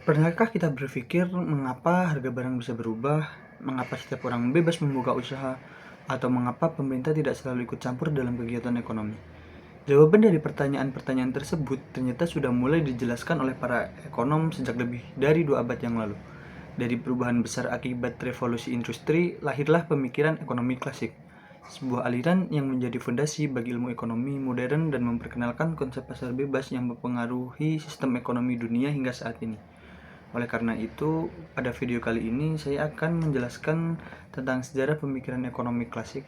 Pernahkah kita berpikir mengapa harga barang bisa berubah, mengapa setiap orang bebas membuka usaha, atau mengapa pemerintah tidak selalu ikut campur dalam kegiatan ekonomi? Jawaban dari pertanyaan-pertanyaan tersebut ternyata sudah mulai dijelaskan oleh para ekonom sejak lebih dari 2 abad yang lalu. Dari perubahan besar akibat revolusi industri, lahirlah pemikiran ekonomi klasik, sebuah aliran yang menjadi fondasi bagi ilmu ekonomi modern dan memperkenalkan konsep pasar bebas yang mempengaruhi sistem ekonomi dunia hingga saat ini. Oleh karena itu, pada video kali ini saya akan menjelaskan tentang sejarah pemikiran ekonomi klasik.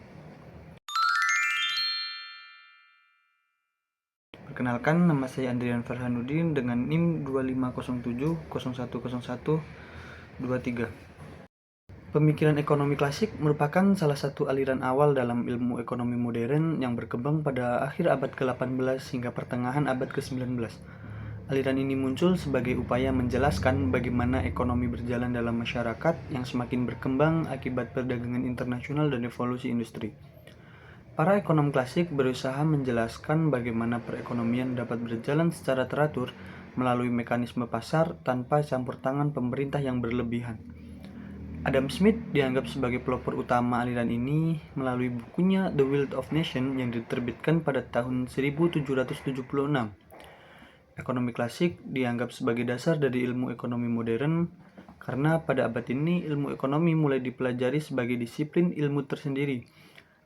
Perkenalkan, nama saya Andrian Farhanuddin dengan NIM 2507010123. Pemikiran ekonomi klasik merupakan salah satu aliran awal dalam ilmu ekonomi modern yang berkembang pada akhir abad ke-18 hingga pertengahan abad ke-19. Aliran ini muncul sebagai upaya menjelaskan bagaimana ekonomi berjalan dalam masyarakat yang semakin berkembang akibat perdagangan internasional dan revolusi industri. Para ekonom klasik berusaha menjelaskan bagaimana perekonomian dapat berjalan secara teratur melalui mekanisme pasar tanpa campur tangan pemerintah yang berlebihan. Adam Smith dianggap sebagai pelopor utama aliran ini melalui bukunya The Wealth of Nations yang diterbitkan pada tahun 1776. Ekonomi klasik dianggap sebagai dasar dari ilmu ekonomi modern karena pada abad ini ilmu ekonomi mulai dipelajari sebagai disiplin ilmu tersendiri.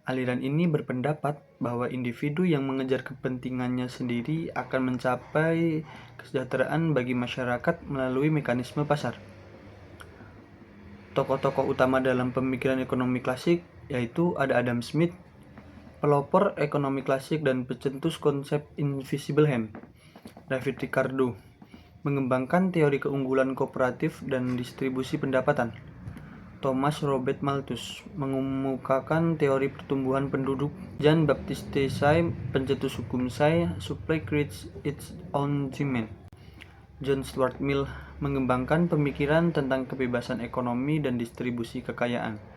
Aliran ini berpendapat bahwa individu yang mengejar kepentingannya sendiri akan mencapai kesejahteraan bagi masyarakat melalui mekanisme pasar. Tokoh-tokoh utama dalam pemikiran ekonomi klasik yaitu ada Adam Smith, pelopor ekonomi klasik dan pencetus konsep invisible hand. David Ricardo mengembangkan teori keunggulan kooperatif dan distribusi pendapatan. Thomas Robert Malthus mengemukakan teori pertumbuhan penduduk. Jean Baptiste Say, pencetus hukum Say, supply creates its own demand. John Stuart Mill mengembangkan pemikiran tentang kebebasan ekonomi dan distribusi kekayaan.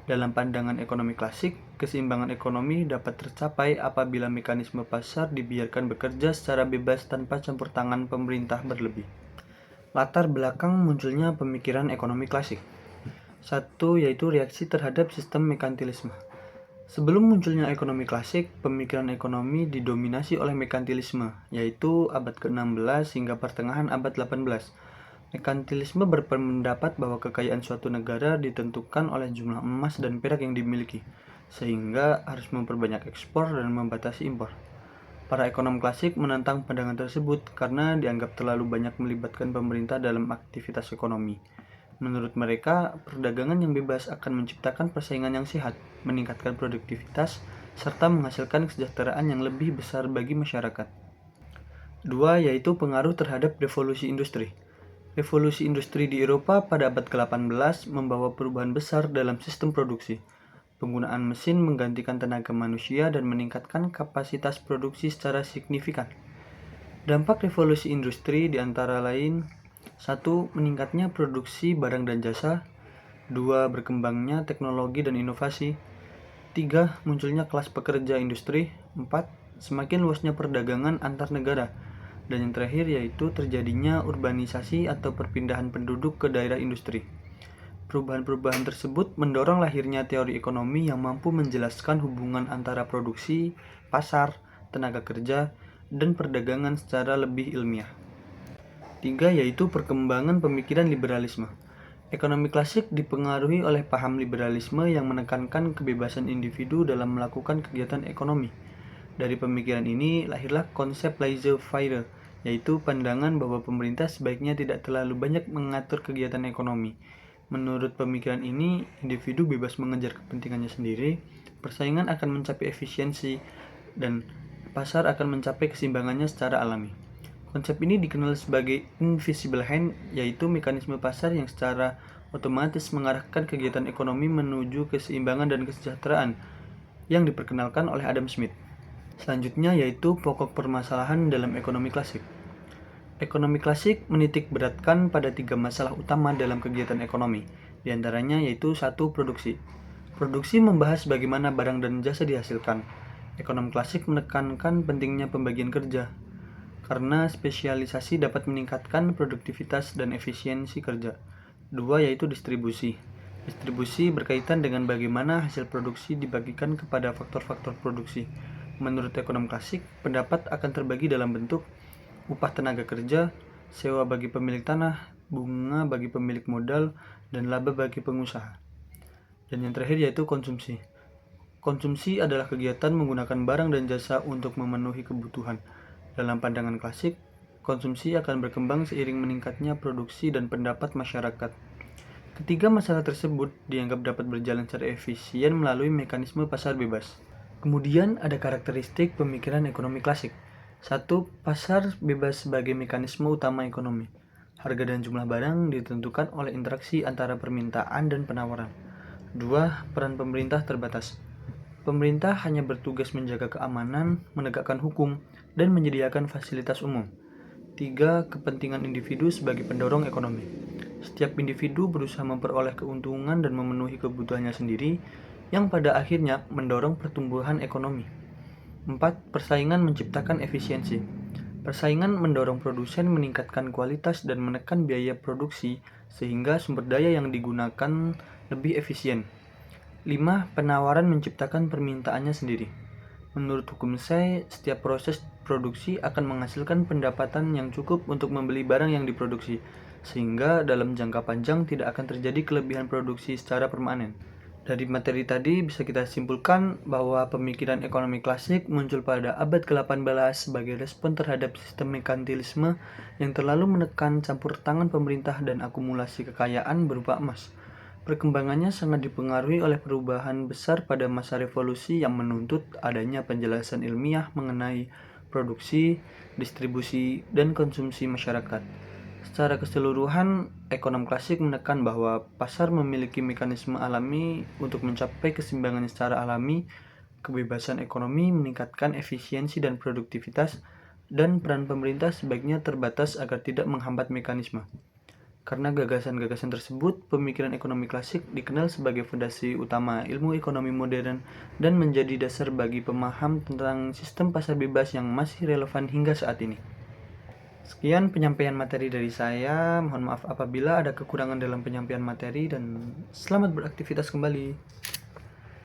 Dalam pandangan ekonomi klasik, keseimbangan ekonomi dapat tercapai apabila mekanisme pasar dibiarkan bekerja secara bebas tanpa campur tangan pemerintah berlebih. Latar belakang munculnya pemikiran ekonomi klasik. Satu, yaitu reaksi terhadap sistem merkantilisme. Sebelum munculnya ekonomi klasik, pemikiran ekonomi didominasi oleh merkantilisme, yaitu abad ke-16 hingga pertengahan abad 18. Merkantilisme berpendapat bahwa kekayaan suatu negara ditentukan oleh jumlah emas dan perak yang dimiliki, sehingga harus memperbanyak ekspor dan membatasi impor. Para ekonom klasik menentang pandangan tersebut karena dianggap terlalu banyak melibatkan pemerintah dalam aktivitas ekonomi. Menurut mereka, perdagangan yang bebas akan menciptakan persaingan yang sehat, meningkatkan produktivitas, serta menghasilkan kesejahteraan yang lebih besar bagi masyarakat. Dua, yaitu pengaruh terhadap revolusi industri. Revolusi industri di Eropa pada abad ke-18 membawa perubahan besar dalam sistem produksi. Penggunaan mesin menggantikan tenaga manusia dan meningkatkan kapasitas produksi secara signifikan. Dampak revolusi industri diantara lain: 1. Meningkatnya produksi barang dan jasa. 2. Berkembangnya teknologi dan inovasi. 3. Munculnya kelas pekerja industri. 4. Semakin luasnya perdagangan antar negara. Dan yang terakhir yaitu terjadinya urbanisasi atau perpindahan penduduk ke daerah industri. Perubahan-perubahan tersebut mendorong lahirnya teori ekonomi yang mampu menjelaskan hubungan antara produksi, pasar, tenaga kerja, dan perdagangan secara lebih ilmiah. 3. Yaitu perkembangan pemikiran liberalisme. Ekonomi klasik dipengaruhi oleh paham liberalisme yang menekankan kebebasan individu dalam melakukan kegiatan ekonomi. Dari pemikiran ini lahirlah konsep laissez-faire, yaitu pandangan bahwa pemerintah sebaiknya tidak terlalu banyak mengatur kegiatan ekonomi. Menurut pemikiran ini, individu bebas mengejar kepentingannya sendiri, persaingan akan mencapai efisiensi, dan pasar akan mencapai keseimbangannya secara alami. Konsep ini dikenal sebagai invisible hand, yaitu mekanisme pasar yang secara otomatis mengarahkan kegiatan ekonomi menuju keseimbangan dan kesejahteraan yang diperkenalkan oleh Adam Smith. Selanjutnya yaitu pokok permasalahan dalam ekonomi klasik. Ekonomi klasik menitik beratkan pada 3 masalah utama dalam kegiatan ekonomi, diantaranya yaitu 1. Produksi. Produksi membahas bagaimana barang dan jasa dihasilkan. Ekonom klasik menekankan pentingnya pembagian kerja. karena spesialisasi dapat meningkatkan produktivitas dan efisiensi kerja. 2 yaitu distribusi. Distribusi berkaitan dengan bagaimana hasil produksi dibagikan kepada faktor-faktor produksi. Menurut ekonom klasik, pendapat akan terbagi dalam bentuk upah tenaga kerja, sewa bagi pemilik tanah, bunga bagi pemilik modal, dan laba bagi pengusaha. Dan yang terakhir yaitu konsumsi. Konsumsi adalah kegiatan menggunakan barang dan jasa untuk memenuhi kebutuhan. Dalam pandangan klasik, konsumsi akan berkembang seiring meningkatnya produksi dan pendapat masyarakat. Ketiga masalah tersebut dianggap dapat berjalan secara efisien melalui mekanisme pasar bebas. Kemudian ada karakteristik pemikiran ekonomi klasik. 1. Pasar bebas sebagai mekanisme utama ekonomi. Harga dan jumlah barang ditentukan oleh interaksi antara permintaan dan penawaran. 2. Peran pemerintah terbatas. Pemerintah hanya bertugas menjaga keamanan, menegakkan hukum, dan menyediakan fasilitas umum. 3. Kepentingan individu sebagai pendorong ekonomi. Setiap individu berusaha memperoleh keuntungan dan memenuhi kebutuhannya sendiri, yang pada akhirnya mendorong pertumbuhan ekonomi. 4. Persaingan menciptakan efisiensi. Persaingan mendorong produsen meningkatkan kualitas dan menekan biaya produksi sehingga sumber daya yang digunakan lebih efisien. 5. Penawaran menciptakan permintaannya sendiri. Menurut hukum Say, setiap proses produksi akan menghasilkan pendapatan yang cukup untuk membeli barang yang diproduksi, sehingga dalam jangka panjang tidak akan terjadi kelebihan produksi secara permanen. Dari materi tadi bisa kita simpulkan bahwa pemikiran ekonomi klasik muncul pada abad ke-18 sebagai respon terhadap sistem merkantilisme yang terlalu menekan campur tangan pemerintah dan akumulasi kekayaan berupa emas. Perkembangannya sangat dipengaruhi oleh perubahan besar pada masa revolusi yang menuntut adanya penjelasan ilmiah mengenai produksi, distribusi, dan konsumsi masyarakat. Secara keseluruhan, ekonom klasik menekan bahwa pasar memiliki mekanisme alami untuk mencapai keseimbangan secara alami, kebebasan ekonomi meningkatkan efisiensi dan produktivitas, dan peran pemerintah sebaiknya terbatas agar tidak menghambat mekanisme. Karena gagasan-gagasan tersebut, pemikiran ekonomi klasik dikenal sebagai fondasi utama ilmu ekonomi modern dan menjadi dasar bagi pemaham tentang sistem pasar bebas yang masih relevan hingga saat ini. Sekian penyampaian materi dari saya. Mohon maaf apabila ada kekurangan dalam penyampaian materi dan selamat beraktivitas kembali.